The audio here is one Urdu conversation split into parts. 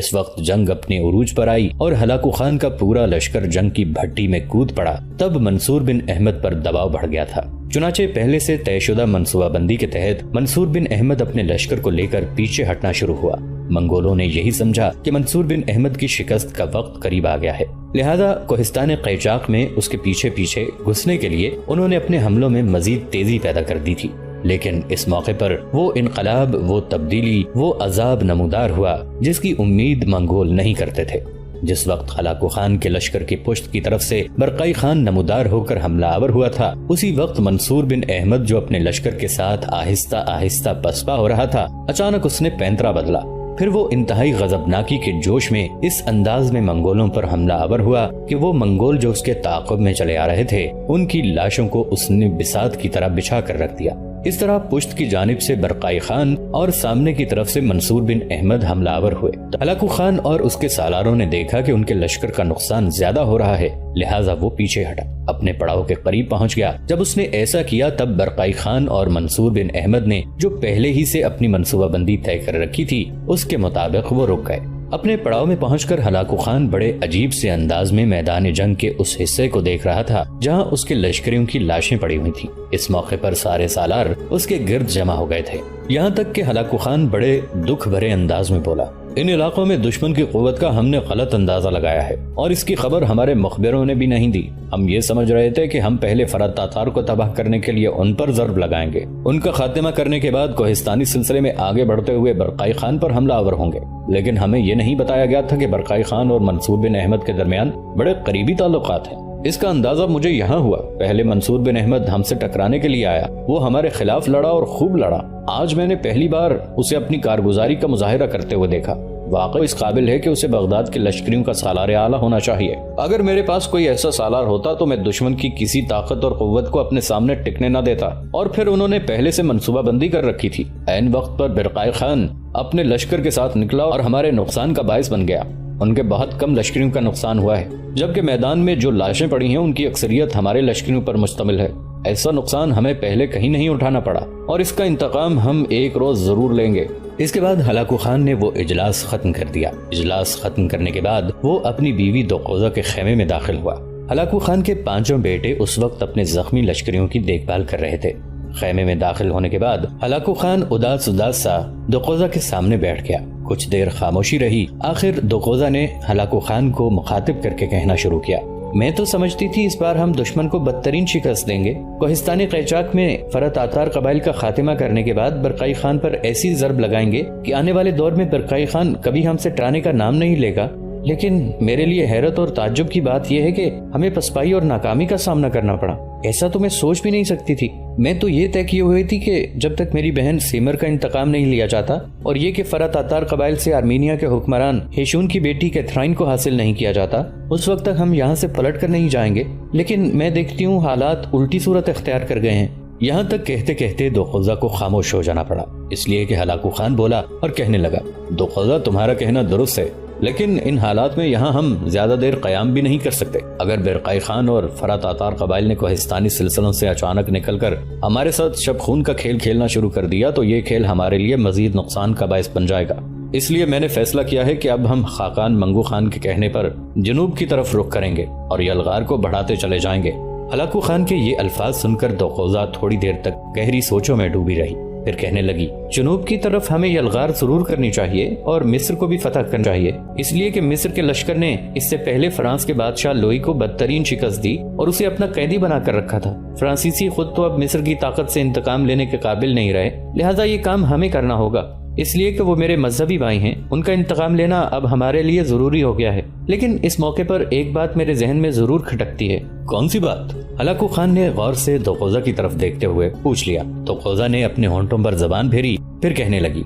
اس وقت جنگ اپنے عروج پر آئی اور ہلاکو خان کا پورا لشکر جنگ کی بھٹی میں کود پڑا۔ تب منصور بن احمد پر دباؤ بڑھ گیا تھا، چنانچہ پہلے سے طے شدہ منصوبہ بندی کے تحت منصور بن احمد اپنے لشکر کو لے کر پیچھے ہٹنا شروع ہوا۔ منگولوں نے یہی سمجھا کہ منصور بن احمد کی شکست کا وقت قریب آ گیا ہے، لہذا کوہستان قیچاق میں اس کے پیچھے پیچھے گھسنے کے لیے انہوں نے اپنے حملوں میں مزید تیزی پیدا کر دی تھی۔ لیکن اس موقع پر وہ انقلاب، وہ تبدیلی، وہ عذاب نمودار ہوا جس کی امید منگول نہیں کرتے تھے۔ جس وقت ہلاکو خان کے لشکر کی پشت کی طرف سے برقائی خان نمودار ہو کر حملہ آور ہوا تھا، اسی وقت منصور بن احمد جو اپنے لشکر کے ساتھ آہستہ آہستہ پسپا ہو رہا تھا، اچانک اس نے پینترا بدلا۔ پھر وہ انتہائی غضبناکی کے جوش میں اس انداز میں منگولوں پر حملہ آور ہوا کہ وہ منگول جو اس کے تعاقب میں چلے آ رہے تھے ان کی لاشوں کو اس نے بساط کی طرح بچھا کر رکھ دیا۔ اس طرح پشت کی جانب سے برقائی خان اور سامنے کی طرف سے منصور بن احمد حملہ آور ہوئے۔ ہلاکو خان اور اس کے سالاروں نے دیکھا کہ ان کے لشکر کا نقصان زیادہ ہو رہا ہے، لہٰذا وہ پیچھے ہٹا، اپنے پڑاؤ کے قریب پہنچ گیا۔ جب اس نے ایسا کیا تب برقائی خان اور منصور بن احمد نے جو پہلے ہی سے اپنی منصوبہ بندی طے کر رکھی تھی اس کے مطابق وہ رک گئے۔ اپنے پڑاؤ میں پہنچ کر ہلاکو خان بڑے عجیب سے انداز میں میدان جنگ کے اس حصے کو دیکھ رہا تھا جہاں اس کے لشکریوں کی لاشیں پڑی ہوئی تھیں۔ اس موقع پر سارے سالار اس کے گرد جمع ہو گئے تھے، یہاں تک کہ ہلاکو خان بڑے دکھ بھرے انداز میں بولا، ان علاقوں میں دشمن کی قوت کا ہم نے غلط اندازہ لگایا ہے اور اس کی خبر ہمارے مخبروں نے بھی نہیں دی۔ ہم یہ سمجھ رہے تھے کہ ہم پہلے فرات تاتار کو تباہ کرنے کے لیے ان پر ضرب لگائیں گے، ان کا خاتمہ کرنے کے بعد کوہستانی سلسلے میں آگے بڑھتے ہوئے برقائی خان پر حملہ آور ہوں گے، لیکن ہمیں یہ نہیں بتایا گیا تھا کہ برقائی خان اور منصور بن احمد کے درمیان بڑے قریبی تعلقات ہیں۔ اس کا اندازہ مجھے یہاں ہوا، پہلے منصور بن احمد ہم سے ٹکرانے کے لیے آیا، وہ ہمارے خلاف لڑا اور خوب لڑا۔ آج میں نے پہلی بار اسے اپنی کارگزاری کا مظاہرہ کرتے ہوئے دیکھا، واقعی اس قابل ہے کہ اسے بغداد کے لشکریوں کا سالار اعلیٰ ہونا چاہیے۔ اگر میرے پاس کوئی ایسا سالار ہوتا تو میں دشمن کی کسی طاقت اور قوت کو اپنے سامنے ٹکنے نہ دیتا، اور پھر انہوں نے پہلے سے منصوبہ بندی کر رکھی تھی۔ عین وقت پر برقائی خان اپنے لشکر کے ساتھ نکلا اور ہمارے نقصان کا باعث بن گیا۔ ان کے بہت کم لشکریوں کا نقصان ہوا ہے، جبکہ میدان میں جو لاشیں پڑی ہیں ان کی اکثریت ہمارے لشکریوں پر مشتمل ہے۔ ایسا نقصان ہمیں پہلے کہیں نہیں اٹھانا پڑا اور اس کا انتقام ہم ایک روز ضرور لیں گے۔ اس کے بعد ہلاکو خان نے وہ اجلاس ختم کر دیا۔ اجلاس ختم کرنے کے بعد وہ اپنی بیوی دوقوزہ کے خیمے میں داخل ہوا۔ ہلاکو خان کے 5 بیٹے اس وقت اپنے زخمی لشکریوں کی دیکھ بھال کر رہے تھے۔ خیمے میں داخل ہونے کے بعد ہلاکو خان اداس سا دوقوزہ کے سامنے بیٹھ گیا۔ کچھ دیر خاموشی رہی، آخر دوقوزہ نے ہلاکو خان کو مخاطب کر کے کہنا شروع کیا، میں تو سمجھتی تھی اس بار ہم دشمن کو بدترین شکست دیں گے۔ کوہستانی قیچاق میں فرات تاتار قبائل کا خاتمہ کرنے کے بعد برقائی خان پر ایسی ضرب لگائیں گے کہ آنے والے دور میں برقائی خان کبھی ہم سے ٹرانے کا نام نہیں لے گا۔ لیکن میرے لیے حیرت اور تعجب کی بات یہ ہے کہ ہمیں پسپائی اور ناکامی کا سامنا کرنا پڑا، ایسا تو میں سوچ بھی نہیں سکتی تھی۔ میں تو یہ طے کیے ہوئی تھی کہ جب تک میری بہن سیمر کا انتقام نہیں لیا جاتا اور یہ کہ فرات تاتار قبائل سے آرمینیا کے حکمران ہیشون کی بیٹی کیتھرائن کو حاصل نہیں کیا جاتا، اس وقت تک ہم یہاں سے پلٹ کر نہیں جائیں گے۔ لیکن میں دیکھتی ہوں حالات الٹی صورت اختیار کر گئے ہیں۔ یہاں تک کہتے کہتے دوقوزہ کو خاموش ہو جانا پڑا، اس لیے کہ ہلاکو خان بولا اور کہنے لگا، دوقوزہ تمہارا کہنا درست ہے، لیکن ان حالات میں یہاں ہم زیادہ دیر قیام بھی نہیں کر سکتے۔ اگر برقائی خان اور فرات تاتار قبائل نے کوہستانی سلسلوں سے اچانک نکل کر ہمارے ساتھ شب خون کا کھیل کھیلنا شروع کر دیا تو یہ کھیل ہمارے لیے مزید نقصان کا باعث بن جائے گا۔ اس لیے میں نے فیصلہ کیا ہے کہ اب ہم خاقان منگو خان کے کہنے پر جنوب کی طرف رخ کریں گے اور یلغار کو بڑھاتے چلے جائیں گے۔ ہلاکو خان کے یہ الفاظ سن کر دوقوزہ تھوڑی دیر تک گہری سوچوں میں ڈوبی رہی، پھر کہنے لگی، جنوب کی طرف ہمیں یلغار ضرور کرنی چاہیے اور مصر کو بھی فتح کرنا چاہیے، اس لیے کہ مصر کے لشکر نے اس سے پہلے فرانس کے بادشاہ لوئی کو بدترین شکست دی اور اسے اپنا قیدی بنا کر رکھا تھا۔ فرانسیسی خود تو اب مصر کی طاقت سے انتقام لینے کے قابل نہیں رہے، لہٰذا یہ کام ہمیں کرنا ہوگا، اس لیے کہ وہ میرے مذہبی بھائی ہیں، ان کا انتقام لینا اب ہمارے لیے ضروری ہو گیا ہے۔ لیکن اس موقع پر ایک بات میرے ذہن میں ضرور کھٹکتی ہے۔ کون سی بات؟ ہلاکو خان نے غور سے دوقوزہ کی طرف دیکھتے ہوئے پوچھ لیا۔ دوقوزہ نے اپنے ہونٹوں پر زبان پھیری، پھر کہنے لگی،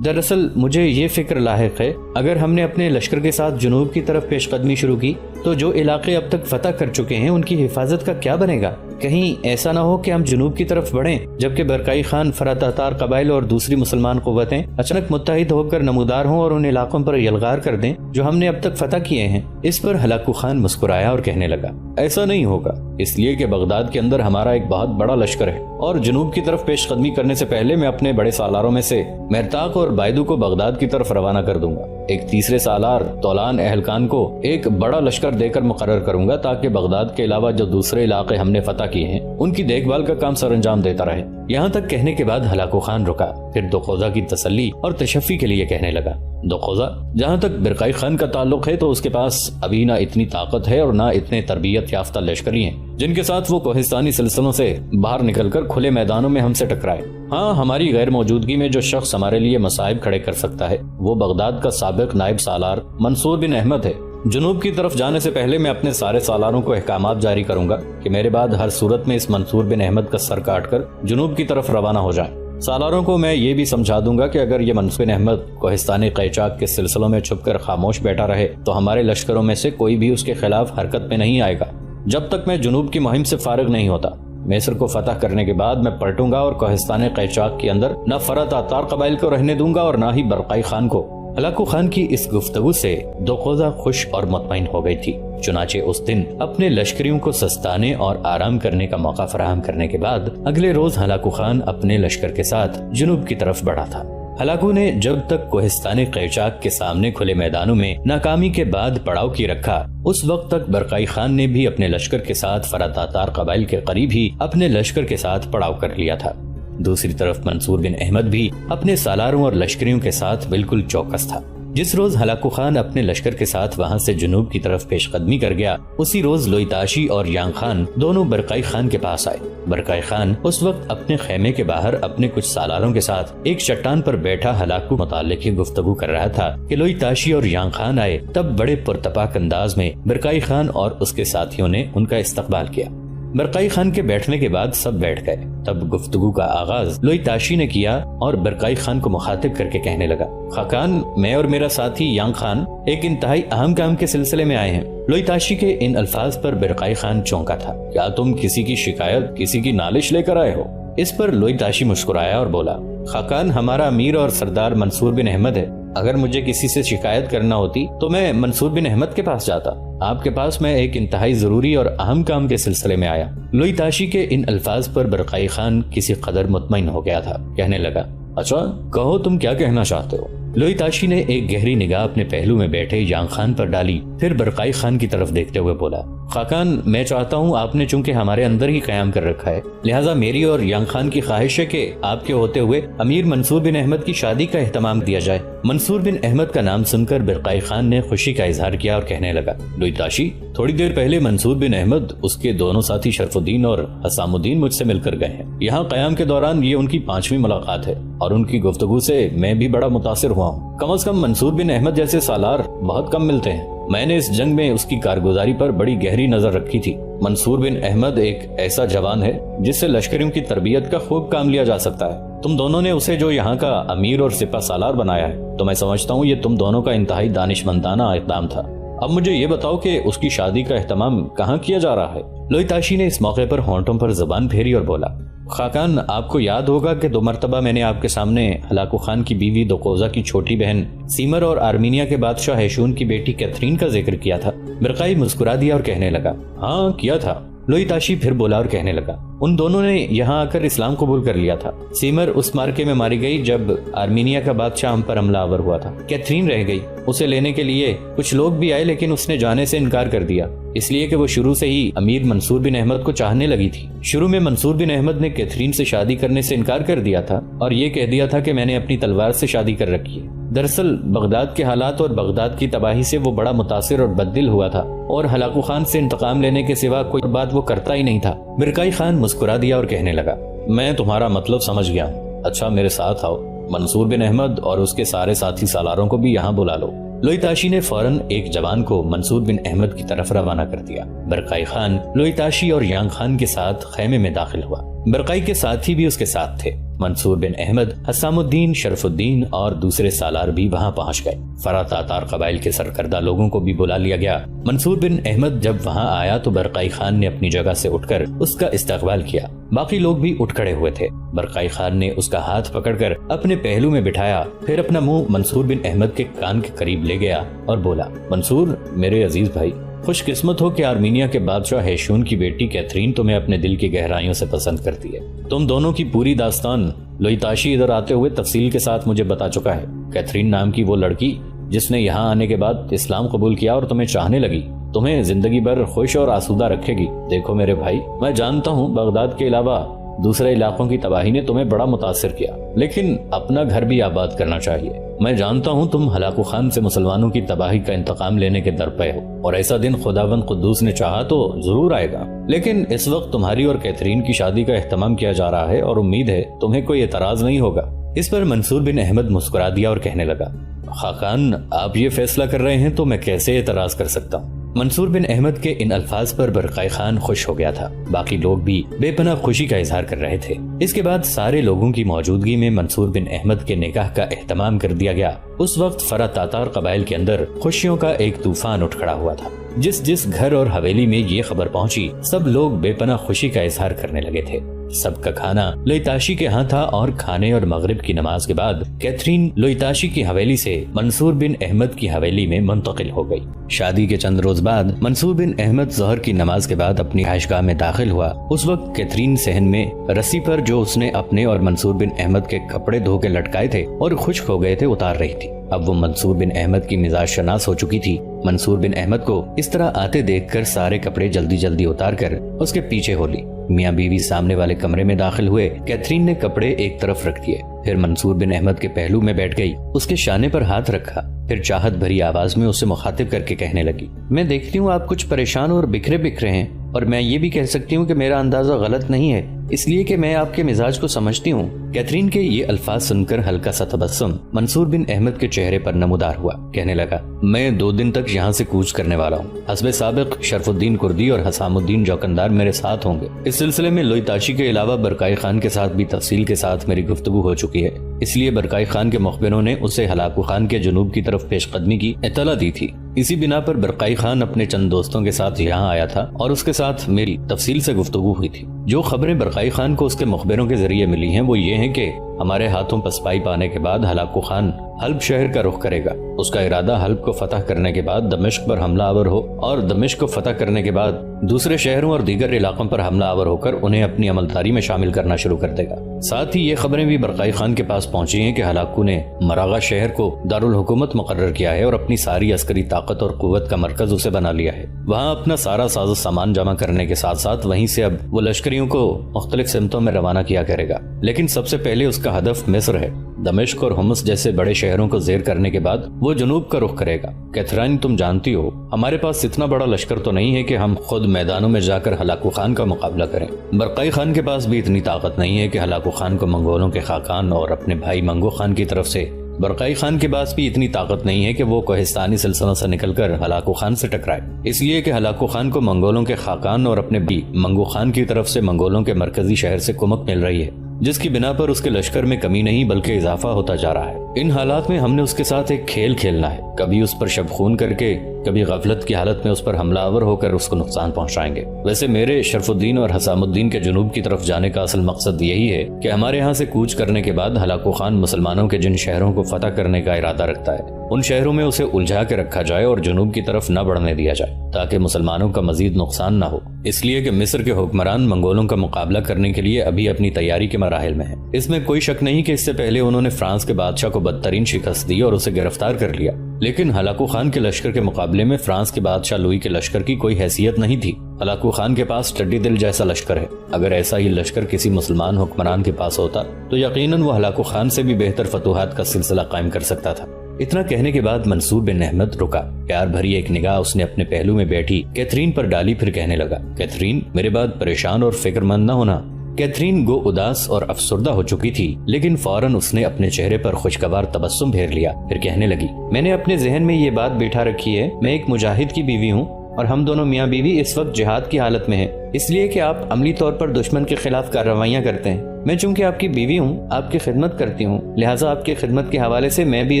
دراصل مجھے یہ فکر لاحق ہے، اگر ہم نے اپنے لشکر کے ساتھ جنوب کی طرف پیش قدمی شروع کی تو جو علاقے اب تک فتح کر چکے ہیں ان کی حفاظت کا کیا بنے گا؟ کہیں ایسا نہ ہو کہ ہم جنوب کی طرف بڑھیں جبکہ برقائی خان، فرات تاتار قبائل اور دوسری مسلمان قوتیں اچانک متحد ہو کر نمودار ہوں اور ان علاقوں پر یلغار کر دیں جو ہم نے اب تک فتح کیے ہیں۔ اس پر ہلاکو خان مسکرایا اور کہنے لگا، ایسا نہیں ہوگا، اس لیے کہ بغداد کے اندر ہمارا ایک بہت بڑا لشکر ہے اور جنوب کی طرف پیش قدمی کرنے سے پہلے میں اپنے بڑے سالاروں میں سے مرتاق اور بائدو کو بغداد کی طرف روانہ کر دوں گا۔ ایک تیسرے سالار طولان اہلکان کو ایک بڑا لشکر دے کر مقرر کروں گا تاکہ بغداد کے علاوہ جو دوسرے علاقے ہم نے فتح کیے ہیں ان کی دیکھ بھال کا کام سر انجام دیتا رہے۔ یہاں تک کہنے کے بعد ہلاکو خان رکا، پھر دوقوزہ کی تسلی اور تشفی کے لیے کہنے لگا، دوقوزہ جہاں تک برقائی خان کا تعلق ہے تو اس کے پاس ابھی نہ اتنی طاقت ہے اور نہ اتنے تربیت یافتہ لشکری ہیں جن کے ساتھ وہ کوہستانی سلسلوں سے باہر نکل کر کھلے میدانوں میں ہم سے ٹکرائے۔ ہاں، ہماری غیر موجودگی میں جو شخص ہمارے لیے مصائب کھڑے کر سکتا ہے وہ بغداد کا سابق نائب سالار منصور بن احمد ہے۔ جنوب کی طرف جانے سے پہلے میں اپنے سارے سالاروں کو احکامات جاری کروں گا کہ میرے بعد ہر صورت میں اس منصور بن احمد کا سر کاٹ کر جنوب کی طرف روانہ ہو جائیں۔ سالاروں کو میں یہ بھی سمجھا دوں گا کہ اگر یہ منصور بن احمد کوہستانی قیچاک کے سلسلوں میں چھپ کر خاموش بیٹھا رہے تو ہمارے لشکروں میں سے کوئی بھی اس کے خلاف حرکت میں نہیں آئے گا جب تک میں جنوب کی مہم سے فارغ نہیں ہوتا۔ مصر کو فتح کرنے کے بعد میں پلٹوں گا اور کوہستان قیچاک کے اندر نہ فرات آتار قبائل کو رہنے دوں گا اور نہ ہی برقائی خان کو۔ ہلاکو خان کی اس گفتگو سے دوقوزہ خوش اور مطمئن ہو گئی تھی، چنانچہ اس دن اپنے لشکریوں کو سستانے اور آرام کرنے کا موقع فراہم کرنے کے بعد اگلے روز ہلاکو خان اپنے لشکر کے ساتھ جنوب کی طرف بڑھا تھا۔ ہلاکو نے جب تک کوہستان قیچاک کے سامنے کھلے میدانوں میں ناکامی کے بعد پڑاؤ کی رکھا، اس وقت تک برقائی خان نے بھی اپنے لشکر کے ساتھ فرات آتار قبائل کے قریب ہی اپنے لشکر کے ساتھ پڑاؤ کر لیا تھا۔ دوسری طرف منصور بن احمد بھی اپنے سالاروں اور لشکریوں کے ساتھ بالکل چوکس تھا۔ جس روز ہلاکو خان اپنے لشکر کے ساتھ وہاں سے جنوب کی طرف پیش قدمی کر گیا، اسی روز لوئی تاشی اور یانگ خان دونوں برقائی خان کے پاس آئے۔ برقائی خان اس وقت اپنے خیمے کے باہر اپنے کچھ سالاروں کے ساتھ ایک چٹان پر بیٹھا ہلاکو متعلق گفتگو کر رہا تھا کہ لوئی تاشی اور یانگ خان آئے۔ تب بڑے پرتپاک انداز میں برقائی خان اور اس کے ساتھیوں نے ان کا استقبال کیا۔ برقائی خان کے بیٹھنے کے بعد سب بیٹھ گئے۔ تب گفتگو کا آغاز لوئی تاشی نے کیا اور برقائی خان کو مخاطب کر کے کہنے لگا، خاقان، میں اور میرا ساتھی یانگ خان ایک انتہائی اہم کام کے سلسلے میں آئے ہیں۔ لوئی تاشی کے ان الفاظ پر برقائی خان چونکا تھا۔ کیا تم کسی کی شکایت، کسی کی نالش لے کر آئے ہو؟ اس پر لوئی تاشی مسکرایا اور بولا، خاقان، ہمارا امیر اور سردار منصور بن احمد ہے۔ اگر مجھے کسی سے شکایت کرنا ہوتی تو میں منصور بن احمد کے پاس جاتا۔ آپ کے پاس میں ایک انتہائی ضروری اور اہم کام کے سلسلے میں آیا۔ لوئی تاشی کے ان الفاظ پر برقائی خان کسی قدر مطمئن ہو گیا تھا، کہنے لگا، اچھا کہو، تم کیا کہنا چاہتے ہو؟ لوئی تاشی نے ایک گہری نگاہ اپنے پہلو میں بیٹھے یانگ خان پر ڈالی، پھر برقائی خان کی طرف دیکھتے ہوئے بولا، خاقان، میں چاہتا ہوں، آپ نے چونکہ ہمارے اندر ہی قیام کر رکھا ہے، لہٰذا میری اور یانگ خان کی خواہش ہے کہ آپ کے ہوتے ہوئے امیر منصور بن احمد کی شادی کا اہتمام دیا جائے۔ منصور بن احمد کا نام سن کر برقائی خان نے خوشی کا اظہار کیا اور کہنے لگا، لوئی تاشی، تھوڑی دیر پہلے منصور بن احمد اس کے دونوں ساتھی شرف الدین اور حسام الدین مجھ سے مل کر گئے ہیں۔ یہاں قیام کے دوران یہ ان کی 5ویں ملاقات ہے اور ان کی گفتگو سے میں بھی بڑا متاثر ہوا ہوں۔ کم از کم منصور بن احمد جیسے سالار بہت کم ملتے ہیں۔ میں نے اس جنگ میں اس کی کارگزاری پر بڑی گہری نظر رکھی تھی۔ منصور بن احمد ایک ایسا جوان ہے جس سے لشکریوں کی تربیت کا خوب کام لیا جا سکتا ہے۔ تم دونوں نے اسے جو یہاں کا امیر اور سپہ سالار بنایا ہے تو میں سمجھتا ہوں یہ تم دونوں کا انتہائی دانشمندانہ اقدام تھا۔ اب مجھے یہ بتاؤ کہ اس کی شادی کا اہتمام کہاں کیا جا رہا ہے؟ لوئی تاشی نے اس موقع پر ہونٹوں پر زبان پھیری اور بولا، خاقان، آپ کو یاد ہوگا کہ 2 مرتبہ میں نے آپ کے سامنے ہلاکو خان کی بیوی دوقوزہ کی چھوٹی بہن سیمر اور آرمینیا کے بادشاہ ہیشون کی بیٹی کیتھرین کا ذکر کیا تھا۔ برقائی مسکرا دیا اور کہنے لگا، ہاں کیا تھا۔ لوئی تاشی پھر بولا اور کہنے لگا، ان دونوں نے یہاں آ کر اسلام قبول کر لیا تھا۔ سیمر اس مارکے میں ماری گئی جب آرمینیا کا بادشاہ ہم پر حملہ آور ہوا تھا۔ کیتھرین رہ گئی، اسے لینے کے لیے کچھ لوگ بھی آئے لیکن اس نے جانے سے انکار کر دیا، اس لیے کہ وہ شروع سے ہی امیر منصور بن احمد کو چاہنے لگی تھی۔ شروع میں منصور بن احمد نے کیتھرین سے شادی کرنے سے انکار کر دیا تھا اور یہ کہہ دیا تھا کہ میں نے اپنی تلوار سے شادی کر رکھی ہے۔ دراصل بغداد کے حالات اور بغداد کی تباہی سے وہ بڑا متاثر اور بددل ہوا تھا اور ہلاکو خان سے انتقام لینے کے سوا کوئی بات وہ کرتا ہی نہیں تھا۔ برقائی خان مسکرا دیا اور کہنے لگا، میں تمہارا مطلب سمجھ گیا ہوں، اچھا میرے ساتھ آؤ، منصور بن احمد اور اس کے سارے ساتھی سالاروں کو بھی یہاں بلا لو۔ لوئی تاشی نے فوراً ایک جوان کو منصور بن احمد کی طرف روانہ کر دیا۔ برقائی خان لوئی تاشی اور یانگ خان کے ساتھ خیمے میں داخل ہوا۔ برقائی کے ساتھی بھی اس کے ساتھ تھے۔ منصور بن احمد، حسام الدین، شرف الدین اور دوسرے سالار بھی وہاں پہنچ گئے۔ فرات آتار قبائل کے سرکردہ لوگوں کو بھی بلا لیا گیا۔ منصور بن احمد جب وہاں آیا تو برقائی خان نے اپنی جگہ سے اٹھ کر اس کا استقبال کیا۔ باقی لوگ بھی اٹھ کھڑے ہوئے تھے۔ برقائی خان نے اس کا ہاتھ پکڑ کر اپنے پہلو میں بٹھایا، پھر اپنا منہ منصور بن احمد کے کان کے قریب لے گیا اور بولا، منصور، میرے عزیز بھائی، خوش قسمت ہو کہ آرمینیا کے بادشاہ ہیشون کی بیٹی کیتھرین تمہیں اپنے دل کی گہرائیوں سے پسند کرتی ہے۔ تم دونوں کی پوری داستان لوئی تاشی ادھر آتے ہوئے تفصیل کے ساتھ مجھے بتا چکا ہے۔ کیتھرین نام کی وہ لڑکی جس نے یہاں آنے کے بعد اسلام قبول کیا اور تمہیں چاہنے لگی تمہیں زندگی بھر خوش اور آسودہ رکھے گی۔ دیکھو میرے بھائی، میں جانتا ہوں بغداد کے علاوہ دوسرے علاقوں کی تباہی نے تمہیں بڑا متاثر کیا، لیکن اپنا گھر بھی آباد کرنا چاہیے۔ میں جانتا ہوں تم ہلاکو خان سے مسلمانوں کی تباہی کا انتقام لینے کے درپے ہو، اور ایسا دن خداوند قدوس نے چاہا تو ضرور آئے گا، لیکن اس وقت تمہاری اور کیتھرین کی شادی کا اہتمام کیا جا رہا ہے اور امید ہے تمہیں کوئی اعتراض نہیں ہوگا۔ اس پر منصور بن احمد مسکرا دیا اور کہنے لگا، خاقان آپ یہ فیصلہ کر رہے ہیں تو میں کیسے اعتراض کر سکتا ہوں۔ منصور بن احمد کے ان الفاظ پر برقع خان خوش ہو گیا تھا، باقی لوگ بھی بے پناہ خوشی کا اظہار کر رہے تھے۔ اس کے بعد سارے لوگوں کی موجودگی میں منصور بن احمد کے نکاح کا اہتمام کر دیا گیا۔ اس وقت فرا تاتار قبائل کے اندر خوشیوں کا ایک طوفان اٹھ کھڑا ہوا تھا۔ جس گھر اور حویلی میں یہ خبر پہنچی سب لوگ بے پناہ خوشی کا اظہار کرنے لگے تھے۔ سب کا کھانا لوئتاشی کے ہاں تھا اور کھانے اور مغرب کی نماز کے بعد کیتھرین لوئتاشی کی حویلی سے منصور بن احمد کی حویلی میں منتقل ہو گئی۔ شادی کے چند روز بعد منصور بن احمد ظہر کی نماز کے بعد اپنی عائشگاہ میں داخل ہوا۔ اس وقت کیتھرین صحن میں رسی پر جو اس نے اپنے اور منصور بن احمد کے کپڑے دھو کے لٹکائے تھے اور خشک ہو گئے تھے اتار رہی تھی۔ اب وہ منصور بن احمد کی مزاج شناس ہو چکی تھی۔ منصور بن احمد کو اس طرح آتے دیکھ کر سارے کپڑے جلدی جلدی اتار کر اس کے پیچھے ہو لی۔ میاں بیوی سامنے والے کمرے میں داخل ہوئے۔ کیتھرین نے کپڑے ایک طرف رکھ دیے، پھر منصور بن احمد کے پہلو میں بیٹھ گئی، اس کے شانے پر ہاتھ رکھا، پھر چاہت بھری آواز میں اسے مخاطب کر کے کہنے لگی، میں دیکھتی ہوں آپ کچھ پریشان اور بکھرے بکھرے ہیں، اور میں یہ بھی کہہ سکتی ہوں کہ میرا اندازہ غلط نہیں ہے، اس لیے کہ میں آپ کے مزاج کو سمجھتی ہوں۔ کیتھرین کے یہ الفاظ سن کر ہلکا سا تبسم منصور بن احمد کے چہرے پر نمودار ہوا۔ کہنے لگا، میں 2 دن تک یہاں سے کوچ کرنے والا ہوں۔ حسب سابق شرف الدین کردی اور حسام الدین جوکندار میرے ساتھ ہوں گے۔ اس سلسلے میں لوئتاشی کے علاوہ برقع خان کے ساتھ بھی تفصیل کے ساتھ میری گفتگو ہو چکی ہے، اس لیے برقع خان کے مخبروں نے اسے ہلاکو خان کے جنوب کی طرف پیش قدمی کی اطلاع دی تھی۔ اسی بنا پر برقع خان اپنے چند دوستوں کے ساتھ یہاں آیا تھا اور اس کے ساتھ میری تفصیل سے گفتگو ہوئی تھی۔ جو خبریں برقع خان کو اس کے مخبروں کے ذریعے ملی ہیں وہ یہ ہیں کہ ہمارے ہاتھوں پسپائی پانے کے بعد ہلاکو خان حلب شہر کا رخ کرے گا۔ اس کا ارادہ حلب کو فتح کرنے کے بعد دمشق پر حملہ آور ہو، اور دمشق کو فتح کرنے کے بعد دوسرے شہروں اور دیگر علاقوں پر حملہ آور ہو کر انہیں اپنی عملداری میں شامل کرنا شروع کر دے گا۔ ساتھ ہی یہ خبریں بھی برقع خان کے پاس پہنچی ہیں کہ ہلاکو نے مراغہ شہر کو دارالحکومت مقرر کیا ہے اور اپنی ساری عسکری طاقت اور قوت کا مرکز اسے بنا لیا ہے۔ وہاں اپنا سارا ساز و سامان جمع کرنے کے ساتھ ساتھ وہیں سے اب وہ لشکریوں کو مختلف سمتوں میں روانہ کیا کرے گا، لیکن سب سے پہلے اس کا ہدف مصر ہے۔ دمشق اور حمص جیسے بڑے شہروں کو زیر کرنے کے بعد وہ جنوب کا رخ کرے گا۔ کیتھرین تم جانتی ہو ہمارے پاس اتنا بڑا لشکر تو نہیں ہے کہ ہم خود میدانوں میں جا کر ہلاکو خان کا مقابلہ کریں۔ برقع خان کے پاس بھی اتنی طاقت نہیں ہے کہ ہلاکو خان کو منگولوں کے خاقان اور اپنے بھائی منگو خان کی طرف سے، برقع خان کے پاس بھی اتنی طاقت نہیں ہے کہ وہ کوہستانی سلسلوں سے نکل کر ہلاکو خان سے ٹکرائے، اس لیے کہ ہلاکو خان کو منگولوں کے خاقان اور اپنے بھائی منگو خان کی طرف سے منگولوں کے مرکزی شہر سے کمک مل رہی ہے، جس کی بنا پر اس کے لشکر میں کمی نہیں بلکہ اضافہ ہوتا جا رہا ہے۔ ان حالات میں ہم نے اس کے ساتھ ایک کھیل کھیلنا ہے، کبھی اس پر شب خون کر کے، کبھی غفلت کی حالت میں اس پر حملہ آور ہو کر اس کو نقصان پہنچائیں گے۔ ویسے میرے شرف الدین اور حسام الدین کے جنوب کی طرف جانے کا اصل مقصد یہی ہے کہ ہمارے ہاں سے کوچ کرنے کے بعد ہلاکو خان مسلمانوں کے جن شہروں کو فتح کرنے کا ارادہ رکھتا ہے ان شہروں میں اسے الجھا کے رکھا جائے اور جنوب کی طرف نہ بڑھنے دیا جائے، تاکہ مسلمانوں کا مزید نقصان نہ ہو، اس لیے کہ مصر کے حکمران منگولوں کا مقابلہ کرنے کے لیے ابھی اپنی تیاری کے مراحل میں ہیں۔ اس میں کوئی شک نہیں کہ اس سے پہلے انہوں نے فرانس کے بادشاہ کو بدترین شکست دی اور اسے گرفتار کر لیا، لیکن ہلاکو خان کے لشکر کے مقابلے میں فرانس کے بادشاہ لوئی کے لشکر کی کوئی حیثیت نہیں تھی۔ ہلاکو خان کے پاس ٹڈی دل جیسا لشکر ہے، اگر ایسا ہی لشکر کسی مسلمان حکمران کے پاس ہوتا تو یقیناً وہ ہلاکو خان سے بھی بہتر فتوحات کا سلسلہ قائم کر سکتا تھا۔ اتنا کہنے کے بعد منصور بن احمد رکا، پیار بھری ایک نگاہ اس نے اپنے پہلو میں بیٹھی کیتھرین پر ڈالی، پھر کہنے لگا، کیتھرین میرے بعد پریشان اور فکر مند نہ ہونا۔ کیتھرین گو اداس اور افسردہ ہو چکی تھی، لیکن فوراً اس نے اپنے چہرے پر خوشگوار تبسم پھیر لیا، پھر کہنے لگی، میں نے اپنے ذہن میں یہ بات بیٹھا رکھی ہے، میں ایک مجاہد کی بیوی ہوں اور ہم دونوں میاں بیوی اس وقت جہاد کی حالت میں ہیں، اس لیے کہ آپ عملی طور پر دشمن کے خلاف کارروائیاں کرتے ہیں۔ میں چونکہ آپ کی بیوی ہوں، آپ کی خدمت کرتی ہوں، لہٰذا آپ کی خدمت کے حوالے سے میں بھی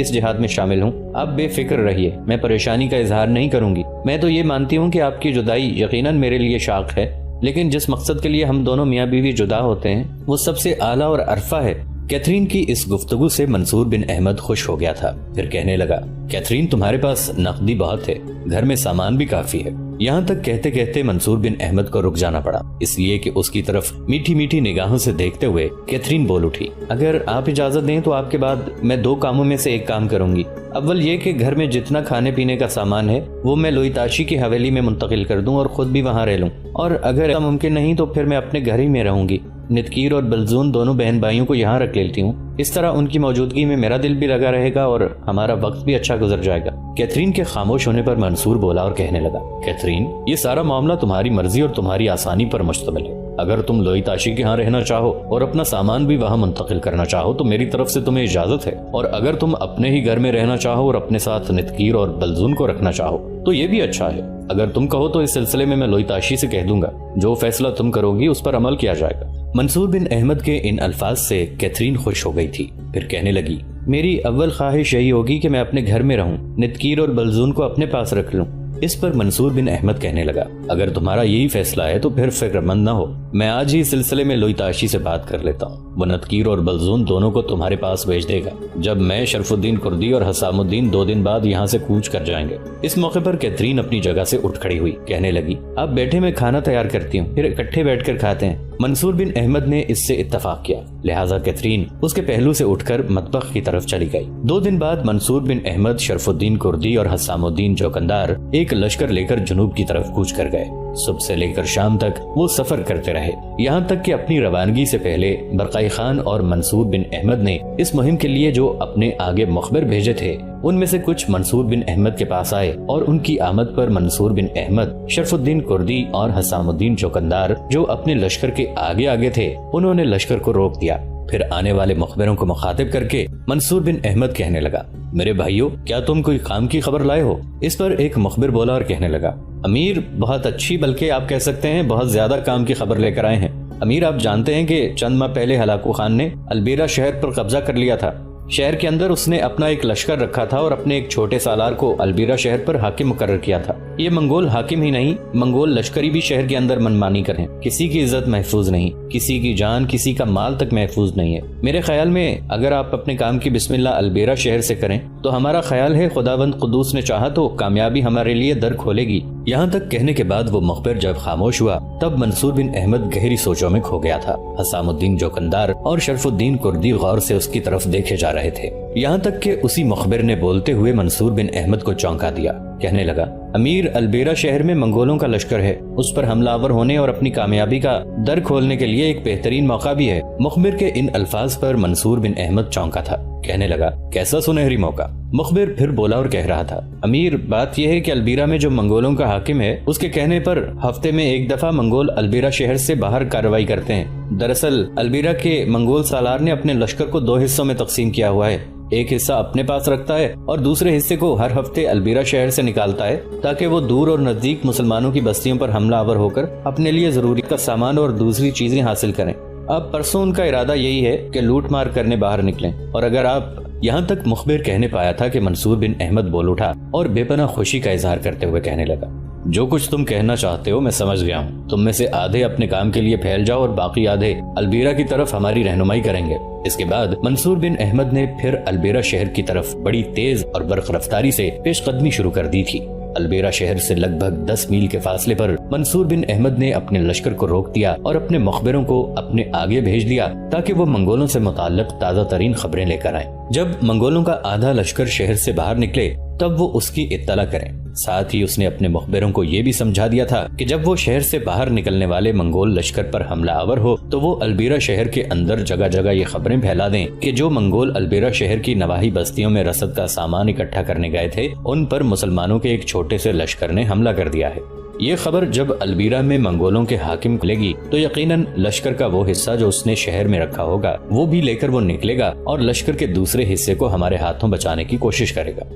اس جہاد میں شامل ہوں۔ آپ بے فکر رہیے، میں پریشانی کا اظہار نہیں کروں گی۔ میں تو یہ مانتی ہوں کہ آپ کی جدائی یقیناً میرے لیے شاق ہے، لیکن جس مقصد کے لیے ہم دونوں میاں بیوی جدا ہوتے ہیں وہ سب سے اعلیٰ اور عرفہ ہے۔ کیتھرین کی اس گفتگو سے منصور بن احمد خوش ہو گیا تھا، پھر کہنے لگا، کیتھرین تمہارے پاس نقدی بہت ہے، گھر میں سامان بھی کافی ہے، یہاں تک کہتے کہتے منصور بن احمد کو رک جانا پڑا، اس لیے کہ اس کی طرف میٹھی میٹھی نگاہوں سے دیکھتے ہوئے کیتھرین بول اٹھی، اگر آپ اجازت دیں تو آپ کے بعد میں 2 کاموں میں سے ایک کام کروں گی۔ اول یہ کہ گھر میں جتنا کھانے پینے کا سامان ہے وہ میں لوئیتاشی کی حویلی میں منتقل کر دوں اور خود بھی وہاں رہ لوں، اور اگر ایسا ممکن نہیں تو پھر میں اپنے گھر ہی میں رہوں گی۔ نتکیر اور بلزون دونوں بہن بھائیوں کو یہاں رکھ لیتی ہوں، اس طرح ان کی موجودگی میں میرا دل بھی لگا رہے گا اور ہمارا وقت بھی اچھا گزر جائے گا۔ کیتھرین کے خاموش ہونے پر منصور بولا اور کہنے لگا، کیتھرین، یہ سارا معاملہ تمہاری مرضی اور تمہاری آسانی پر مشتمل ہے۔ اگر تم لوئیتاشی کے ہاں رہنا چاہو اور اپنا سامان بھی وہاں منتقل کرنا چاہو تو میری طرف سے تمہیں اجازت ہے، اور اگر تم اپنے ہی گھر میں رہنا چاہو اور اپنے ساتھ نتکیر اور بلزون کو رکھنا چاہو تو یہ بھی اچھا ہے۔ اگر تم کہو تو اس سلسلے میں لوئیتاشی سے کہہ دوں گا، جو فیصلہ تم کرو گی اس پر عمل کیا جائے گا۔ منصور بن احمد کے ان الفاظ سے کیتھرین خوش ہو گئی تھی، پھر کہنے لگی، میری اول خواہش یہی ہوگی کہ میں اپنے گھر میں رہوں، نتکیر اور بلزون کو اپنے پاس رکھ لوں۔ اس پر منصور بن احمد کہنے لگا، اگر تمہارا یہی فیصلہ ہے تو پھر فکر مند نہ ہو، میں آج ہی سلسلے میں لوئیتاشی سے بات کر لیتا ہوں، وہ نتکیر اور بلزون دونوں کو تمہارے پاس بھیج دے گا، جب میں شرف الدین کردی اور حسام الدین 2 دن بعد یہاں سے کوچ کر جائیں گے۔ اس موقع پر کیتھرین اپنی جگہ سے اٹھ کھڑی ہوئی، کہنے لگی، آپ بیٹھے، میں کھانا تیار کرتی ہوں، پھر اکٹھے بیٹھ کر کھاتے ہیں۔ منصور بن احمد نے اس سے اتفاق کیا، لہٰذا کیتھرین اس کے پہلو سے اٹھ کر مطبخ کی طرف چلی گئی۔ 2 دن بعد منصور بن احمد، شرف الدین کردی اور حسام الدین چوکندار ایک لشکر لے کر جنوب کی طرف کوچ کر گئے۔ صبح سے لے کر شام تک وہ سفر کرتے رہے، یہاں تک کہ اپنی روانگی سے پہلے برقائی خان اور منصور بن احمد نے اس مہم کے لیے جو اپنے آگے مخبر بھیجے تھے ان میں سے کچھ منصور بن احمد کے پاس آئے، اور ان کی آمد پر منصور بن احمد، شرف الدین کردی اور حسام الدین چوکندار جو اپنے لشکر کے آگے آگے تھے انہوں نے لشکر کو روک دیا۔ پھر آنے والے مخبروں کو مخاطب کر کے منصور بن احمد کہنے لگا، میرے بھائیوں، کیا تم کوئی کام کی خبر لائے ہو؟ اس پر ایک مخبر بولا اور کہنے لگا، امیر، بہت اچھی، بلکہ آپ کہہ سکتے ہیں بہت زیادہ کام کی خبر لے کر آئے ہیں۔ امیر، آپ جانتے ہیں کہ چند ماہ پہلے ہلاکو خان نے البیرہ شہر پر قبضہ کر لیا تھا۔ شہر کے اندر اس نے اپنا ایک لشکر رکھا تھا اور اپنے ایک چھوٹے سالار کو البیرہ شہر پر حاکم مقرر کیا تھا۔ یہ منگول حاکم ہی نہیں، منگول لشکری بھی شہر کے اندر منمانی کریں، کسی کی عزت محفوظ نہیں، کسی کی جان، کسی کا مال تک محفوظ نہیں ہے۔ میرے خیال میں اگر آپ اپنے کام کی بسم اللہ البیرہ شہر سے کریں تو ہمارا خیال ہے خداوند قدوس نے چاہا تو کامیابی ہمارے لیے در کھولے گی۔ یہاں تک کہنے کے بعد وہ مخبر جب خاموش ہوا تب منصور بن احمد گہری سوچوں میں کھو گیا تھا۔ حسام الدین چوکندار اور شرف الدین کردی غور سے اس کی طرف دیکھے جا رہے تھے، یہاں تک کہ اسی مخبر نے بولتے ہوئے منصور بن احمد کو چونکا دیا، کہنے لگا، امیر، البیرہ شہر میں منگولوں کا لشکر ہے، اس پر حملہ آور ہونے اور اپنی کامیابی کا در کھولنے کے لیے ایک بہترین موقع بھی ہے۔ مخبر کے ان الفاظ پر منصور بن احمد چونکا تھا، کہنے لگا، کیسا سنہری موقع؟ مخبر پھر بولا اور کہہ رہا تھا، امیر، بات یہ ہے کہ البیرہ میں جو منگولوں کا حاکم ہے اس کے کہنے پر ہفتے میں ایک دفعہ منگول البیرہ شہر سے باہر کارروائی کرتے ہیں۔ دراصل البیرہ کے منگول سالار نے اپنے لشکر کو 2 حصوں میں تقسیم کیا ہوا ہے، ایک حصہ اپنے پاس رکھتا ہے اور دوسرے حصے کو ہر ہفتے البیرہ شہر سے نکالتا ہے تاکہ وہ دور اور نزدیک مسلمانوں کی بستیوں پر حملہ آور ہو کر اپنے لیے ضروری کا سامان اور دوسری چیزیں حاصل کریں۔ اب پرسوں ان کا ارادہ یہی ہے کہ لوٹ مار کرنے باہر نکلیں، اور اگر آپ یہاں تک مخبر کہنے پایا تھا کہ منصور بن احمد بول اٹھا اور بے پناہ خوشی کا اظہار کرتے ہوئے کہنے لگا، جو کچھ تم کہنا چاہتے ہو میں سمجھ گیا ہوں، تم میں سے آدھے اپنے کام کے لیے پھیل جاؤ اور باقی آدھے البیرہ کی طرف ہماری رہنمائی کریں گے۔ اس کے بعد منصور بن احمد نے پھر البیرہ شہر کی طرف بڑی تیز اور برق رفتاری سے پیش قدمی شروع کر دی تھی۔ البیرہ شہر سے لگ بھگ 10 میل کے فاصلے پر منصور بن احمد نے اپنے لشکر کو روک دیا اور اپنے مخبروں کو اپنے آگے بھیج دیا تاکہ وہ منگولوں سے متعلق تازہ ترین خبریں لے کر آئیں۔ جب منگولوں کا آدھا لشکر شہر سے باہر نکلے تب وہ اس کی اطلاع کریں۔ ساتھ ہی اس نے اپنے مخبروں کو یہ بھی سمجھا دیا تھا کہ جب وہ شہر سے باہر نکلنے والے منگول لشکر پر حملہ آور ہو تو وہ البیرہ شہر کے اندر جگہ جگہ یہ خبریں پھیلا دیں کہ جو منگول البیرہ شہر کی نواحی بستیوں میں رسد کا سامان اکٹھا کرنے گئے تھے ان پر مسلمانوں کے ایک چھوٹے سے لشکر نے حملہ کر دیا ہے۔ یہ خبر جب البیرہ میں منگولوں کے حاکم کو لے گی تو یقیناً لشکر کا وہ حصہ جو اس نے شہر میں رکھا ہوگا وہ بھی لے کر وہ نکلے گا اور لشکر کے دوسرے حصے کو ہمارے ہاتھوں بچانے کی کوشش کرے گا۔